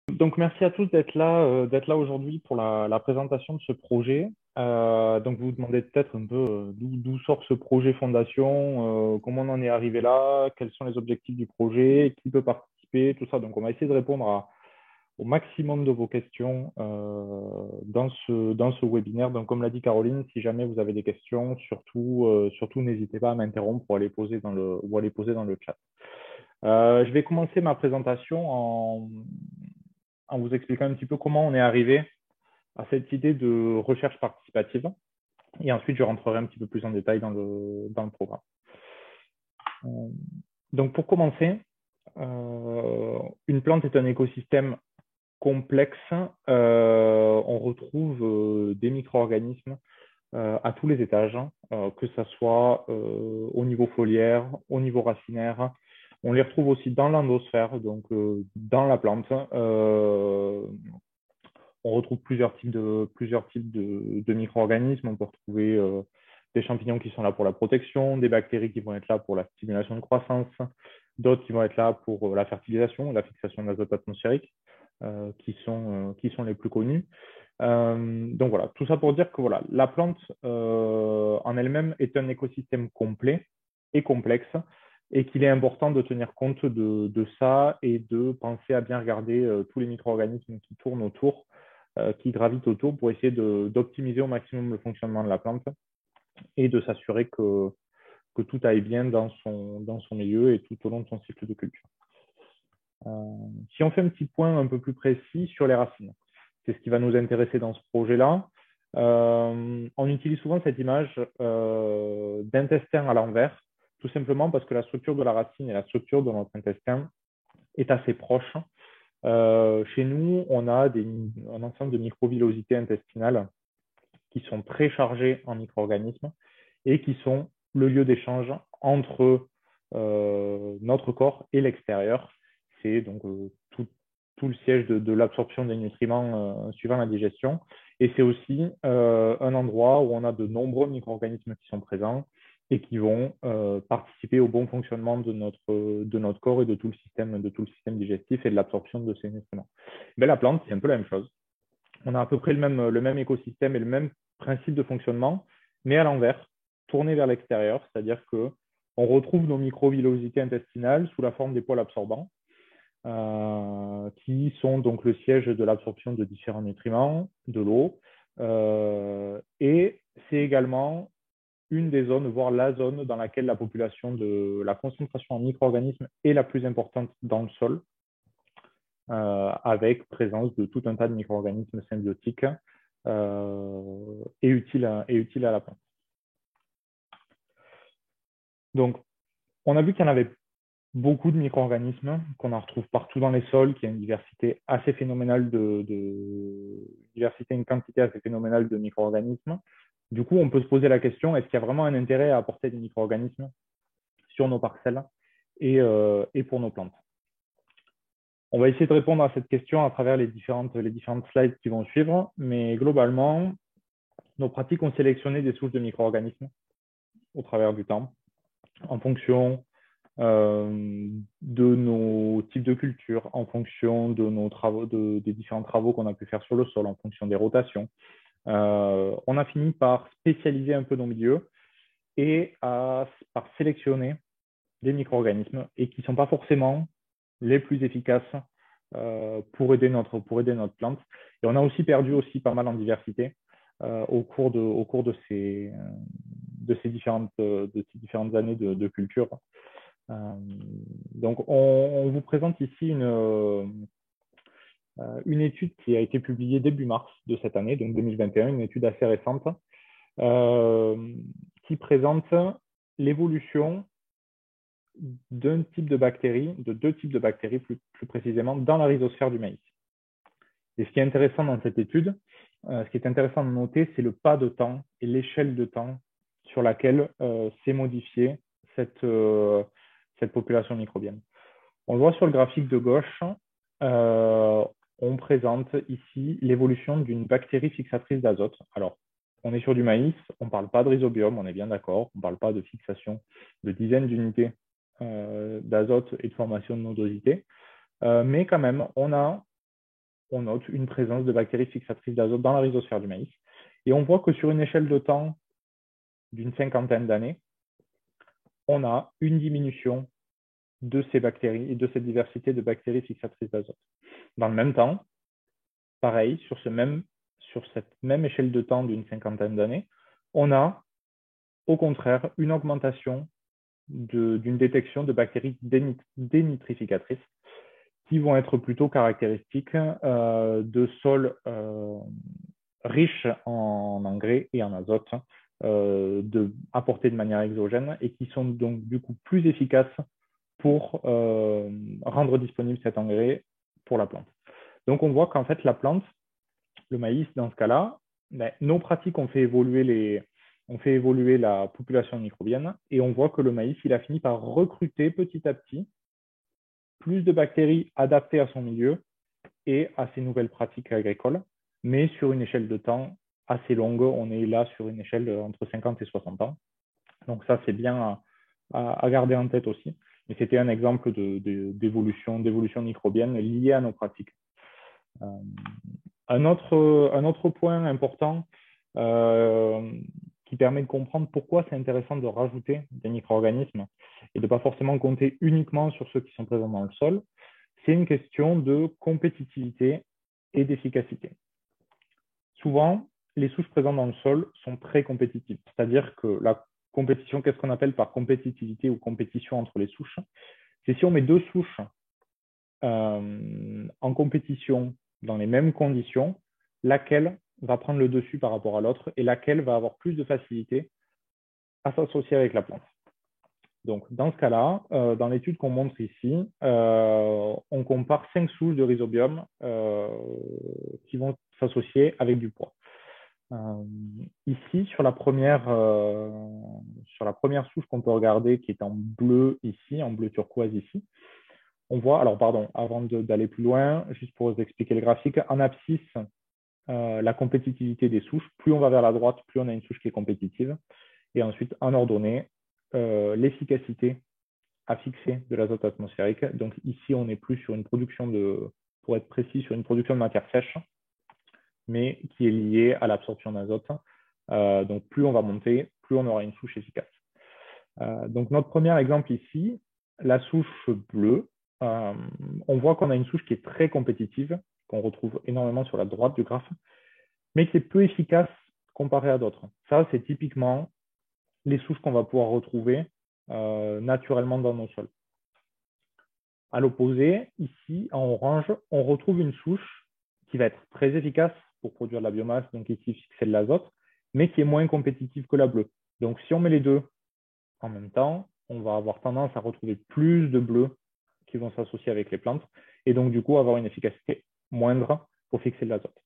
Donc, merci à tous d'être là aujourd'hui pour la présentation de ce projet. Donc, vous vous demandez peut-être un peu d'où sort ce projet Fondation, comment on en est arrivé là, quels sont les objectifs du projet, qui peut participer, tout ça. Donc, on va essayer de répondre au maximum de vos questions dans ce webinaire. Donc, comme l'a dit Caroline, si jamais vous avez des questions, surtout n'hésitez pas à m'interrompre ou à les poser dans le chat. Je vais commencer ma présentation en vous expliquant un petit peu comment on est arrivé à cette idée de recherche participative. Et ensuite, je rentrerai un petit peu plus en détail dans le programme. Donc, pour commencer, une plante est un écosystème complexe. On retrouve des micro-organismes à tous les étages, que ce soit au niveau foliaire, au niveau racinaire. On les retrouve aussi dans l'endosphère, donc dans la plante. On retrouve plusieurs types de micro-organismes. On peut retrouver des champignons qui sont là pour la protection, des bactéries qui vont être là pour la stimulation de croissance, d'autres qui vont être là pour la fertilisation, la fixation d'azote atmosphérique, qui sont les plus connus. Donc voilà, tout ça pour dire que voilà, la plante en elle-même est un écosystème complet et complexe et qu'il est important de tenir compte de ça et de penser à bien regarder tous les micro-organismes qui tournent autour, qui gravitent autour pour essayer d'optimiser au maximum le fonctionnement de la plante et de s'assurer que tout aille bien dans son milieu et tout au long de son cycle de culture. Si on fait un petit point un peu plus précis sur les racines, c'est ce qui va nous intéresser dans ce projet-là. On utilise souvent cette image d'intestin à l'envers, tout simplement parce que la structure de la racine et la structure de notre intestin est assez proche. Chez nous, on a un ensemble de microvillosités intestinales qui sont très chargées en micro-organismes et qui sont le lieu d'échange entre notre corps et l'extérieur. C'est donc tout le siège de l'absorption des nutriments suivant la digestion. Et c'est aussi un endroit où on a de nombreux micro-organismes qui sont présents et qui vont participer au bon fonctionnement de notre corps et de tout le système digestif et de l'absorption de ces nutriments. Mais la plante, c'est un peu la même chose. On a à peu près le même écosystème et le même principe de fonctionnement, mais à l'envers, tourné vers l'extérieur, c'est-à-dire que on retrouve nos microvillosités intestinales sous la forme des poils absorbants, qui sont donc le siège de l'absorption de différents nutriments, de l'eau, et c'est également une des zones, voire la zone dans laquelle la population de la concentration en micro-organismes est la plus importante dans le sol, avec présence de tout un tas de micro-organismes symbiotiques et utiles à la plante. Donc, on a vu qu'il y en avait beaucoup de micro-organismes qu'on en retrouve partout dans les sols, qu'il y a une diversité assez phénoménale une quantité assez phénoménale de micro-organismes. Du coup, on peut se poser la question, est-ce qu'il y a vraiment un intérêt à apporter des micro-organismes sur nos parcelles et pour nos plantes? On va essayer de répondre à cette question à travers les différentes slides qui vont suivre, mais globalement, nos pratiques ont sélectionné des souches de micro-organismes au travers du temps, en fonction de nos types de cultures, en fonction de nos travaux, des différents travaux qu'on a pu faire sur le sol, en fonction des rotations. On a fini par spécialiser un peu nos milieux et par sélectionner des micro-organismes et qui ne sont pas forcément les plus efficaces pour aider notre plante. Et on a aussi perdu aussi pas mal en diversité au cours de ces différentes années de culture. Donc, on vous présente ici une étude qui a été publiée début mars de cette année, donc 2021, une étude assez récente, qui présente l'évolution de deux types de bactéries plus précisément, dans la rhizosphère du maïs. Et ce qui est intéressant dans cette étude, ce qui est intéressant de noter, c'est le pas de temps et l'échelle de temps sur laquelle s'est modifiée cette population microbienne. On le voit sur le graphique de gauche, on présente ici l'évolution d'une bactérie fixatrice d'azote. Alors, on est sur du maïs, on ne parle pas de rhizobium, on est bien d'accord, on ne parle pas de fixation de dizaines d'unités d'azote et de formation de nodosité, mais quand même, on a on note une présence de bactéries fixatrices d'azote dans la rhizosphère du maïs. Et on voit que sur une échelle de temps d'une cinquantaine d'années, on a une diminution de ces bactéries et de cette diversité de bactéries fixatrices d'azote. Dans le même temps, pareil, sur cette même échelle de temps d'une cinquantaine d'années, on a au contraire une augmentation d'une détection de bactéries dénitrificatrices qui vont être plutôt caractéristiques de sols riches en engrais et en azote, apportés de manière exogène et qui sont donc du coup plus efficaces pour rendre disponible cet engrais pour la plante. Donc on voit qu'en fait la plante, le maïs dans ce cas-là, nos pratiques ont fait évoluer la population microbienne et on voit que le maïs, il a fini par recruter petit à petit plus de bactéries adaptées à son milieu et à ses nouvelles pratiques agricoles, mais sur une échelle de temps assez longue. On est là sur une échelle entre 50 et 60 ans. Donc ça, c'est bien à garder en tête aussi. Mais c'était un exemple d'évolution microbienne liée à nos pratiques. Un autre point important qui permet de comprendre pourquoi c'est intéressant de rajouter des micro-organismes et de ne pas forcément compter uniquement sur ceux qui sont présents dans le sol, c'est une question de compétitivité et d'efficacité. Souvent, les souches présentes dans le sol sont très compétitives, c'est-à-dire que la compétition, qu'est-ce qu'on appelle par compétitivité ou compétition entre les souches? C'est si on met deux souches en compétition dans les mêmes conditions, laquelle va prendre le dessus par rapport à l'autre et laquelle va avoir plus de facilité à s'associer avec la plante. Donc, dans ce cas-là, dans l'étude qu'on montre ici, on compare 5 souches de rhizobium qui vont s'associer avec du pois. Ici, sur la première souche qu'on peut regarder, qui est en bleu ici, en bleu turquoise ici, on voit, alors pardon, avant d'aller plus loin, juste pour vous expliquer le graphique, en abscisse, la compétitivité des souches, plus on va vers la droite, plus on a une souche qui est compétitive. Et ensuite, en ordonnée, l'efficacité à fixer de l'azote atmosphérique. Donc ici, on n'est plus sur une production pour être précis, sur une production de matière sèche, mais qui est liée à l'absorption d'azote. Donc plus on va monter, plus on aura une souche efficace. Donc notre premier exemple ici, la souche bleue, on voit qu'on a une souche qui est très compétitive, qu'on retrouve énormément sur la droite du graphe, mais qui est peu efficace comparée à d'autres. Ça, c'est typiquement les souches qu'on va pouvoir retrouver naturellement dans nos sols. À l'opposé, ici, en orange, on retrouve une souche qui va être très efficace pour produire de la biomasse, donc ici, fixer de l'azote, mais qui est moins compétitive que la bleue. Donc, si on met les deux en même temps, on va avoir tendance à retrouver plus de bleus qui vont s'associer avec les plantes et donc, du coup, avoir une efficacité moindre pour fixer de l'azote.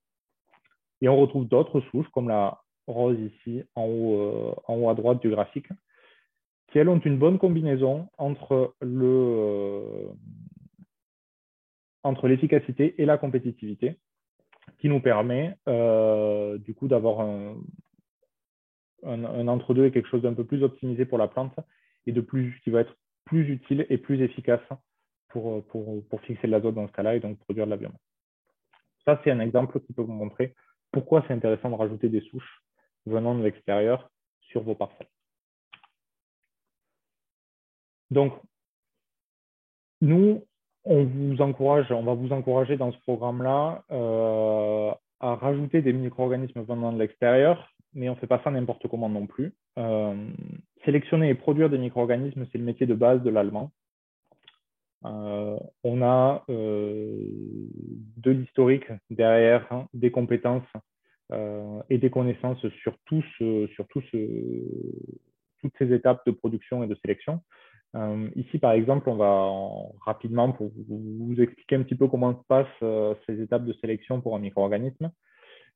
Et on retrouve d'autres souches, comme la rose ici, en haut à droite du graphique, qui, elles, ont une bonne combinaison entre l'efficacité et la compétitivité, qui nous permet du coup d'avoir un entre-deux et quelque chose d'un peu plus optimisé pour la plante et qui va être plus utile et plus efficace pour fixer de l'azote dans ce cas-là et donc produire de la biomasse. Ça, c'est un exemple qui peut vous montrer pourquoi c'est intéressant de rajouter des souches venant de l'extérieur sur vos parcelles. Donc, nous, on va vous encourager dans ce programme-là à rajouter des micro-organismes venant de l'extérieur, mais on ne fait pas ça n'importe comment non plus. Sélectionner et produire des micro-organismes, c'est le métier de base de l'allemand. On a de l'historique derrière, hein, des compétences et des connaissances sur toutes ces étapes de production et de sélection. Ici, par exemple, on va rapidement, pour vous expliquer un petit peu comment se passent ces étapes de sélection pour un micro-organisme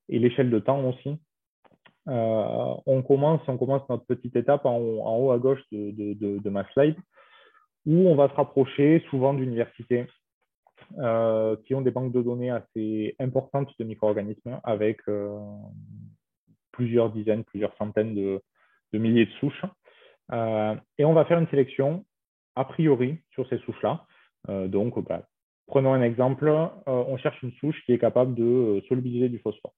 et l'échelle de temps aussi. On commence notre petite étape en haut à gauche de ma slide, où on va se rapprocher souvent d'universités qui ont des banques de données assez importantes de micro-organismes avec plusieurs dizaines, plusieurs centaines de milliers de souches. Et on va faire une sélection a priori sur ces souches-là. Donc, Prenons un exemple, on cherche une souche qui est capable de solubiliser du phosphore.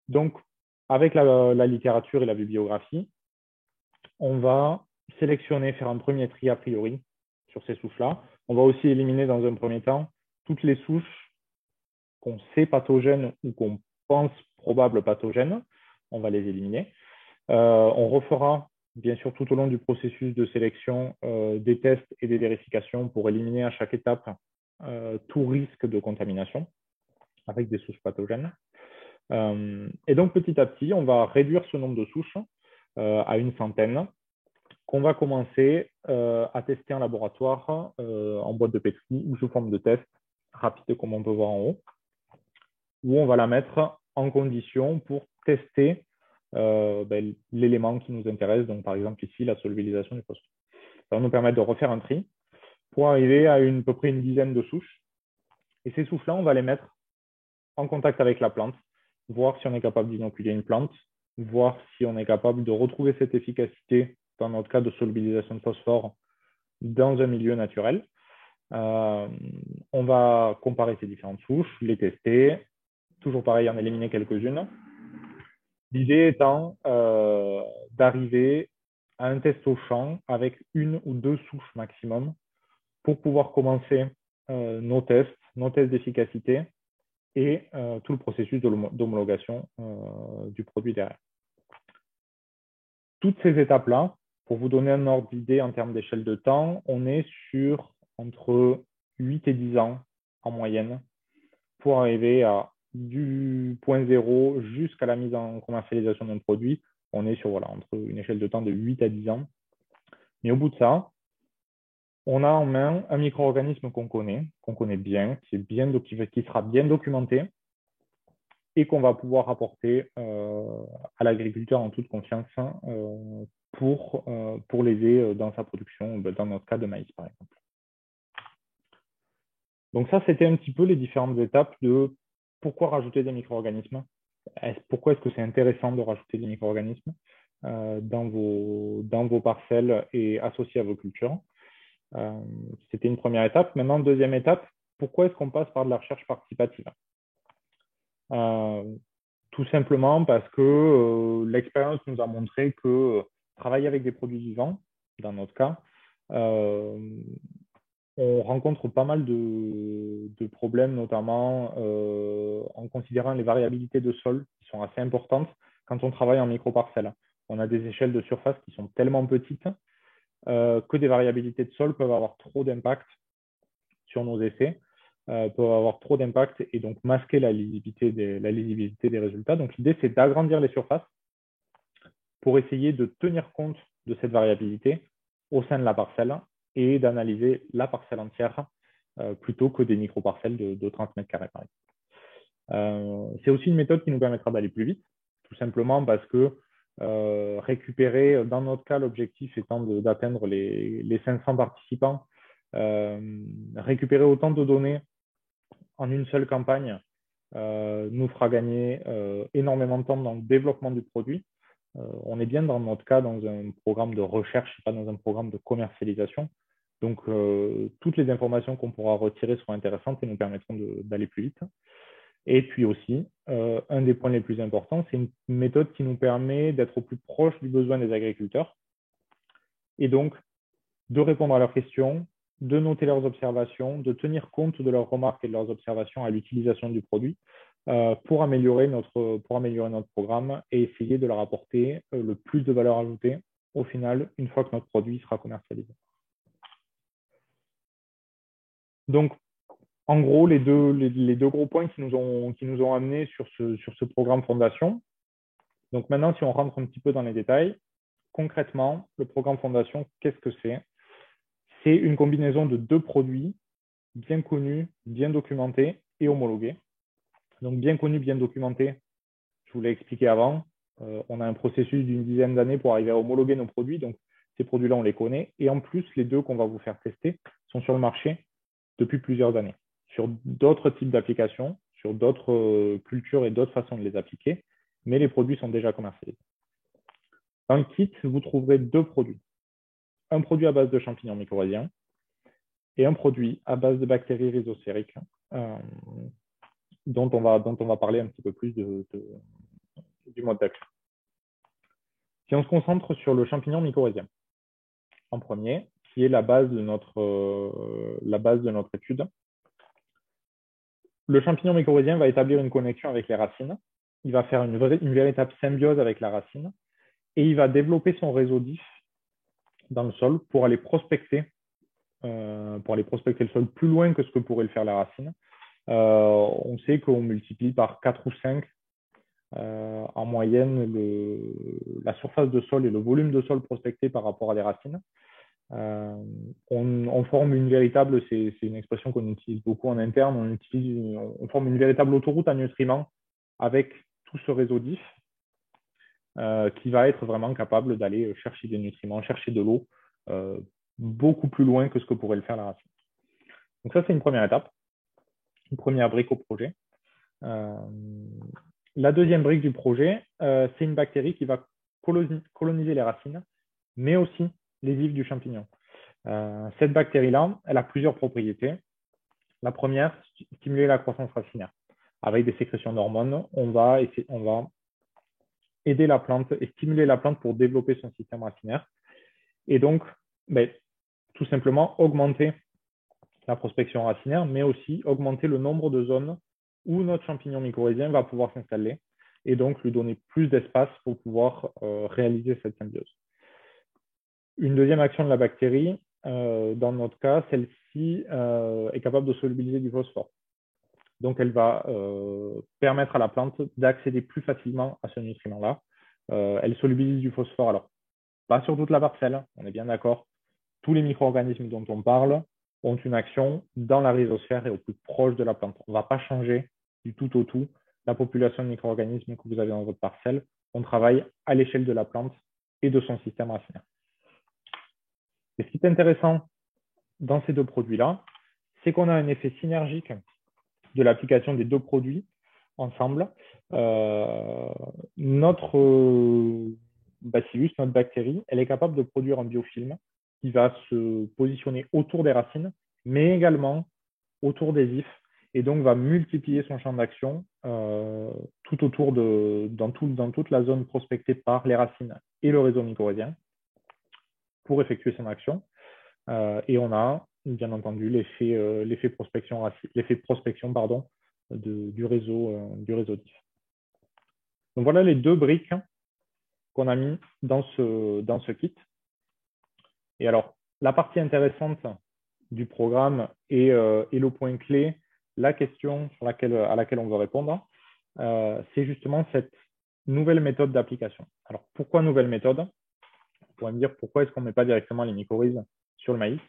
Donc, avec la littérature et la bibliographie, on va sélectionner, faire un premier tri a priori sur ces souches-là. On va aussi éliminer dans un premier temps toutes les souches qu'on sait pathogènes ou qu'on pense probables pathogènes. On va les éliminer. On refera, bien sûr, tout au long du processus de sélection, des tests et des vérifications pour éliminer à chaque étape tout risque de contamination avec des souches pathogènes. Et donc, petit à petit, on va réduire ce nombre de souches à une centaine qu'on va commencer à tester en laboratoire, en boîte de pétri ou sous forme de test rapide, comme on peut voir en haut, où on va la mettre en condition pour tester l'élément qui nous intéresse, donc par exemple ici, la solubilisation du phosphore. Ça va nous permettre de refaire un tri pour arriver à peu près une dizaine de souches. Et ces souches-là, on va les mettre en contact avec la plante, voir si on est capable d'inoculer une plante, voir si on est capable de retrouver cette efficacité, dans notre cas de solubilisation de phosphore, dans un milieu naturel. On va comparer ces différentes souches, les tester, toujours pareil, en éliminer quelques-unes. L'idée étant d'arriver à un test au champ avec une ou deux souches maximum pour pouvoir commencer nos tests d'efficacité et tout le processus d'homologation du produit derrière. Toutes ces étapes-là, pour vous donner un ordre d'idée en termes d'échelle de temps, on est sur entre 8 et 10 ans en moyenne pour arriver à du point zéro jusqu'à la mise en commercialisation d'un produit. On est sur entre une échelle de temps de 8 à 10 ans. Mais au bout de ça, on a en main un micro-organisme qu'on connaît bien, qui sera bien documenté et qu'on va pouvoir apporter à l'agriculteur en toute confiance pour l'aider dans sa production, dans notre cas de maïs par exemple. Donc ça, c'était un petit peu les différentes étapes de pourquoi rajouter des micro-organismes, pourquoi est-ce que c'est intéressant de rajouter des micro-organismes dans vos parcelles et associés à vos cultures. C'était une première étape. Maintenant, deuxième étape, pourquoi est-ce qu'on passe par de la recherche participative? Tout simplement parce que l'expérience nous a montré que travailler avec des produits vivants, dans notre cas, on rencontre pas mal de problèmes, notamment en considérant les variabilités de sol qui sont assez importantes quand on travaille en micro-parcelles. On a des échelles de surface qui sont tellement petites que des variabilités de sol peuvent avoir trop d'impact sur nos essais, peuvent avoir trop d'impact et donc masquer la lisibilité des résultats. Donc l'idée, c'est d'agrandir les surfaces pour essayer de tenir compte de cette variabilité au sein de la parcelle et d'analyser la parcelle entière plutôt que des micro-parcelles de 30 mètres carrés par exemple. C'est aussi une méthode qui nous permettra d'aller plus vite, tout simplement parce que récupérer, dans notre cas, l'objectif étant d'atteindre les 500 participants, récupérer autant de données en une seule campagne nous fera gagner énormément de temps dans le développement du produit. On est bien dans notre cas dans un programme de recherche, pas dans un programme de commercialisation. Donc, toutes les informations qu'on pourra retirer seront intéressantes et nous permettront d'aller plus vite. Et puis aussi, un des points les plus importants, c'est une méthode qui nous permet d'être au plus proche du besoin des agriculteurs et donc de répondre à leurs questions, de noter leurs observations, de tenir compte de leurs remarques et de leurs observations à l'utilisation du produit pour améliorer notre programme et essayer de leur apporter le plus de valeur ajoutée au final, une fois que notre produit sera commercialisé. Donc, en gros, les deux gros points qui nous ont amenés sur ce programme Fondation. Donc maintenant, si on rentre un petit peu dans les détails, concrètement, le programme Fondation, qu'est-ce que c'est? C'est une combinaison de deux produits bien connus, bien documentés et homologués. Donc bien connus, bien documentés, je vous l'ai expliqué avant. On a un processus d'une dizaine d'années pour arriver à homologuer nos produits. Donc ces produits-là, on les connaît. Et en plus, les deux qu'on va vous faire tester sont sur le marché depuis plusieurs années, sur d'autres types d'applications, sur d'autres cultures et d'autres façons de les appliquer, mais les produits sont déjà commercialisés. Dans le kit, vous trouverez deux produits. Un produit à base de champignons mycorhiziens et un produit à base de bactéries rhizosphériques dont on va parler un petit peu plus du mode d'action. Si on se concentre sur le champignon mycorhizien en premier, qui est la base de notre étude, le champignon mycorhizien va établir une connexion avec les racines, il va faire une véritable symbiose avec la racine, et il va développer son réseau d'if dans le sol pour aller prospecter le sol plus loin que ce que pourrait le faire la racine. On sait qu'on multiplie par 4 ou 5 en moyenne la surface de sol et le volume de sol prospecté par rapport à des racines. On forme une véritable, c'est une expression qu'on utilise beaucoup en interne, on forme une véritable autoroute à nutriments avec tout ce réseau d'if qui va être vraiment capable d'aller chercher des nutriments, chercher de l'eau beaucoup plus loin que ce que pourrait le faire la racine. Donc ça, c'est une première étape, une première brique au projet. La deuxième brique du projet, c'est une bactérie qui va coloniser les racines, mais aussi les ifs du champignon. Cette bactérie-là, elle a plusieurs propriétés. La première, stimuler la croissance racinaire. Avec des sécrétions d'hormones, on va aider la plante et stimuler la plante pour développer son système racinaire. Et donc, tout simplement augmenter la prospection racinaire, mais aussi augmenter le nombre de zones où notre champignon mycorhizien va pouvoir s'installer et donc lui donner plus d'espace pour pouvoir réaliser cette symbiose. Une deuxième action de la bactérie, dans notre cas, celle-ci est capable de solubiliser du phosphore. Donc, elle va permettre à la plante d'accéder plus facilement à ce nutriment-là. Elle solubilise du phosphore, alors pas sur toute la parcelle, on est bien d'accord. Tous les micro-organismes dont on parle ont une action dans la rhizosphère et au plus proche de la plante. On ne va pas changer du tout au tout la population de micro-organismes que vous avez dans votre parcelle. On travaille à l'échelle de la plante et de son système racinaire. Et ce qui est intéressant dans ces deux produits-là, c'est qu'on a un effet synergique de l'application des deux produits ensemble. Notre bacillus, notre bactérie, elle est capable de produire un biofilm qui va se positionner autour des racines, mais également autour des ifs, et donc va multiplier son champ d'action tout autour dans toute la zone prospectée par les racines et le réseau mycorhizien pour effectuer son action. Et on a bien entendu l'effet prospection du réseau d'if. Donc voilà les deux briques qu'on a mis dans ce kit. Et alors, la partie intéressante du programme et le point clé, la question à laquelle on veut répondre, c'est justement cette nouvelle méthode d'application. Alors, pourquoi nouvelle méthode? On pourrait me dire pourquoi est-ce qu'on ne met pas directement les mycorhizes sur le maïs?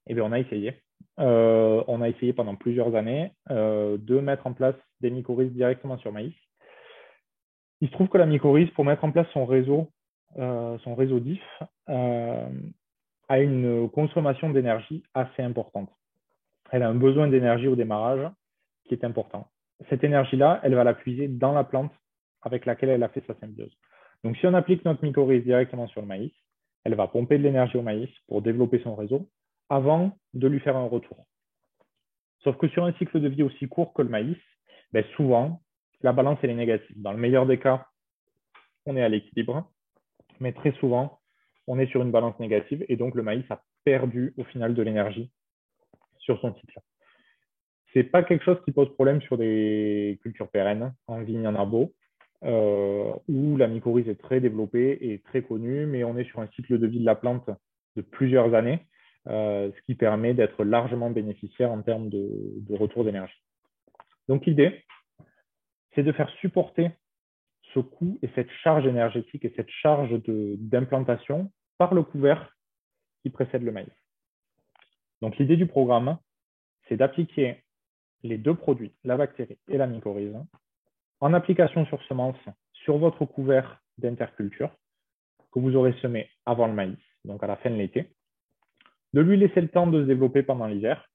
Eh bien, on a essayé. On a essayé pendant plusieurs années de mettre en place des mycorhizes directement sur maïs. Il se trouve que la mycorhize, pour mettre en place son réseau d'if, a une consommation d'énergie assez importante. Elle a un besoin d'énergie au démarrage qui est important. Cette énergie-là, elle va la puiser dans la plante avec laquelle elle a fait sa symbiose. Donc, si on applique notre mycorhize directement sur le maïs, elle va pomper de l'énergie au maïs pour développer son réseau avant de lui faire un retour. Sauf que sur un cycle de vie aussi court que le maïs, souvent, la balance elle est négative. Dans le meilleur des cas, on est à l'équilibre, mais très souvent, on est sur une balance négative et donc le maïs a perdu au final de l'énergie sur son cycle. Ce n'est pas quelque chose qui pose problème sur des cultures pérennes, en vigne, en arbo, où la mycorhize est très développée et très connue, mais on est sur un cycle de vie de la plante de plusieurs années, ce qui permet d'être largement bénéficiaire en termes de retour d'énergie. Donc l'idée, c'est de faire supporter ce coût et cette charge énergétique et cette charge d'implantation par le couvert qui précède le maïs. Donc l'idée du programme, c'est d'appliquer les deux produits, la bactérie et la mycorhize, en application sur semence sur votre couvert d'interculture que vous aurez semé avant le maïs, donc à la fin de l'été, de lui laisser le temps de se développer pendant l'hiver,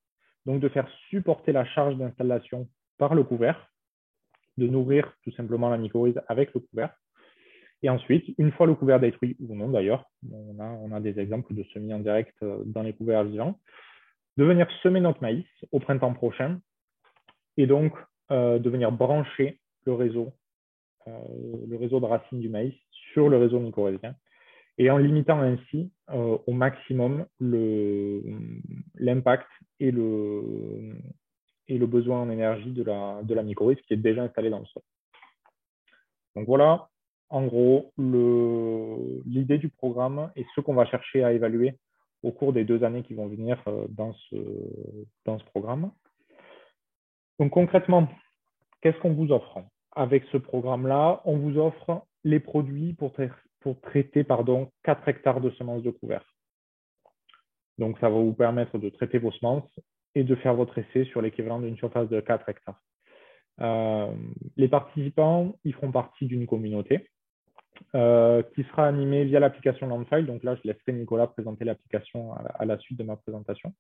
donc de faire supporter la charge d'installation par le couvert, de nourrir tout simplement la mycorhize avec le couvert. Et ensuite, une fois le couvert détruit, ou non d'ailleurs, on a des exemples de semis en direct dans les couverts vivants, de venir semer notre maïs au printemps prochain et donc de venir brancher le réseau de racines du maïs sur le réseau mycorhizien et en limitant ainsi au maximum l'impact et le besoin en énergie de la mycorhize qui est déjà installée dans le sol. Donc voilà, en gros, l'idée du programme et ce qu'on va chercher à évaluer au cours des 2 années qui vont venir dans ce programme. Donc concrètement, qu'est-ce qu'on vous offre? Avec ce programme-là, on vous offre les produits pour traiter 4 hectares de semences de couvert. Donc ça va vous permettre de traiter vos semences et de faire votre essai sur l'équivalent d'une surface de 4 hectares. Les participants, ils feront partie d'une communauté qui sera animée via l'application Landfile. Donc là, je laisserai Nicolas présenter l'application à la suite de ma présentation.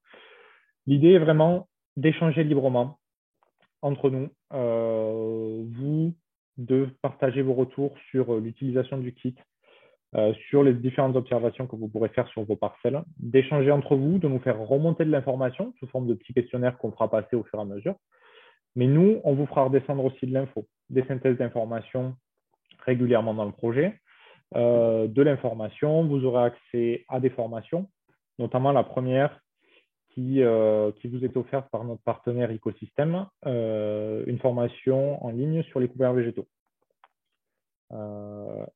L'idée est vraiment d'échanger librement entre nous, vous, de partager vos retours sur l'utilisation du kit, sur les différentes observations que vous pourrez faire sur vos parcelles, d'échanger entre vous, de nous faire remonter de l'information sous forme de petits questionnaires qu'on fera passer au fur et à mesure. Mais nous, on vous fera redescendre aussi de l'info, des synthèses d'informations régulièrement dans le projet, de l'information. Vous aurez accès à des formations, notamment la première qui vous est offerte par notre partenaire Écosystème, une formation en ligne sur les couverts végétaux.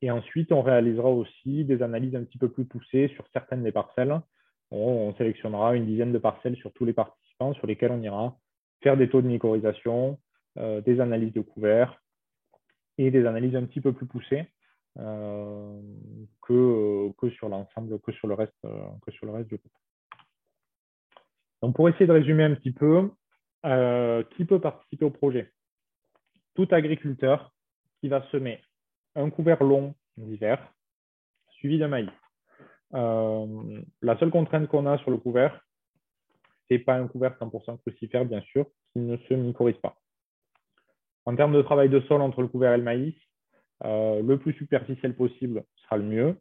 Et ensuite, on réalisera aussi des analyses un petit peu plus poussées sur certaines des parcelles. On sélectionnera une dizaine de parcelles sur tous les participants sur lesquels on ira faire des taux de mycorhization, des analyses de couverts et des analyses un petit peu plus poussées que sur l'ensemble, que sur le reste du groupe. Donc, pour essayer de résumer un petit peu, qui peut participer au projet? Tout agriculteur qui va semer un couvert long d'hiver, suivi d'un maïs. La seule contrainte qu'on a sur le couvert, c'est pas un couvert 100% crucifère, bien sûr, qui ne se mycorhize pas. En termes de travail de sol entre le couvert et le maïs, le plus superficiel possible sera le mieux.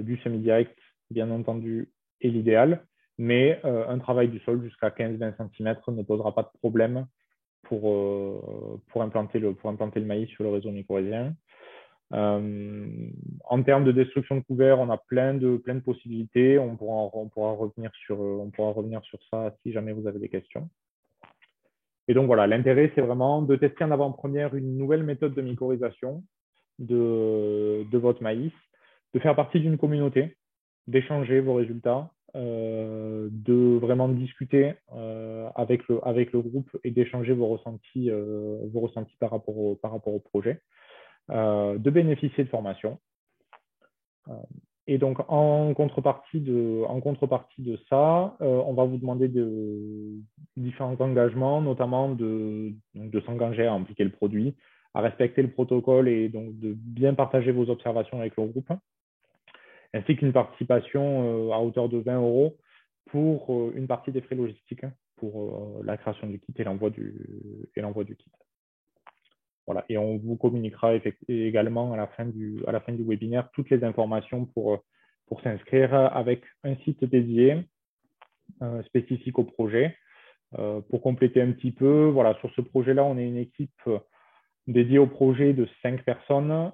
Du semi-direct, bien entendu, est l'idéal. Mais un travail du sol jusqu'à 15-20 cm ne posera pas de problème pour implanter le maïs sur le réseau mycorhizien. En termes de destruction de couvert, on a plein de possibilités. On pourra revenir sur ça si jamais vous avez des questions. Et donc voilà, l'intérêt, c'est vraiment de tester en avant-première une nouvelle méthode de mycorhization de votre maïs, de faire partie d'une communauté, d'échanger vos résultats, de vraiment discuter avec le groupe et d'échanger vos ressentis par rapport au projet, de bénéficier de formation. Et donc, en contrepartie de ça, on va vous demander différents engagements, notamment de s'engager à impliquer le produit, à respecter le protocole et donc de bien partager vos observations avec le groupe, ainsi qu'une participation à hauteur de 20 € pour une partie des frais logistiques pour la création du kit et l'envoi du kit. Voilà. Et on vous communiquera également à la fin du webinaire toutes les informations pour s'inscrire avec un site dédié spécifique au projet. Pour compléter un petit peu, voilà, sur ce projet-là, on est une équipe dédiée au projet de 5 personnes.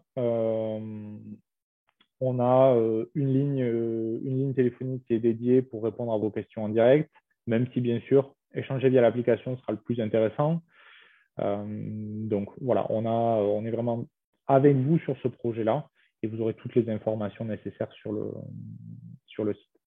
On a une ligne téléphonique qui est dédiée pour répondre à vos questions en direct, même si bien sûr, échanger via l'application sera le plus intéressant. Donc voilà, on est vraiment avec vous sur ce projet-là et vous aurez toutes les informations nécessaires sur le site.